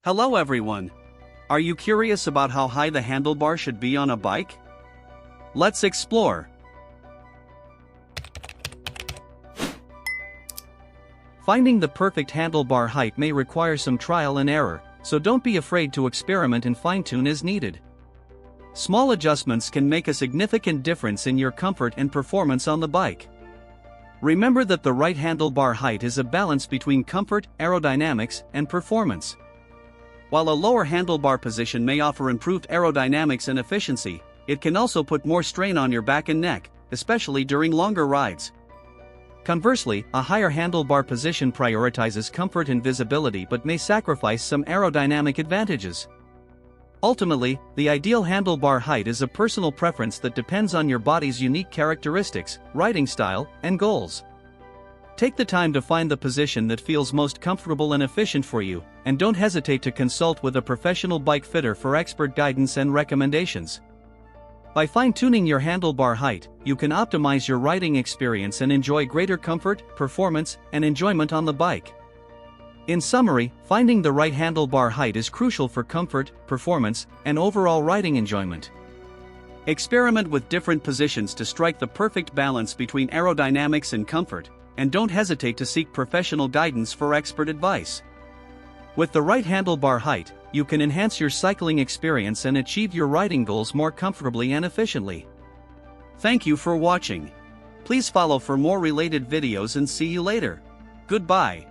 Hello everyone! Are you curious about how high the handlebar should be on a bike? Let's explore! Finding the perfect handlebar height may require some trial and error, so don't be afraid to experiment and fine-tune as needed. Small adjustments can make a significant difference in your comfort and performance on the bike. Remember that the right handlebar height is a balance between comfort, aerodynamics, and performance. While a lower handlebar position may offer improved aerodynamics and efficiency, it can also put more strain on your back and neck, especially during longer rides. Conversely, a higher handlebar position prioritizes comfort and visibility but may sacrifice some aerodynamic advantages. Ultimately, the ideal handlebar height is a personal preference that depends on your body's unique characteristics, riding style, and goals. Take the time to find the position that feels most comfortable and efficient for you, and don't hesitate to consult with a professional bike fitter for expert guidance and recommendations. By fine-tuning your handlebar height, you can optimize your riding experience and enjoy greater comfort, performance, and enjoyment on the bike. In summary, finding the right handlebar height is crucial for comfort, performance, and overall riding enjoyment. Experiment with different positions to strike the perfect balance between aerodynamics and comfort, and don't hesitate to seek professional guidance for expert advice. With the right handlebar height, you can enhance your cycling experience and achieve your riding goals more comfortably and efficiently. Thank you for watching. Please follow for more related videos and see you later. Goodbye.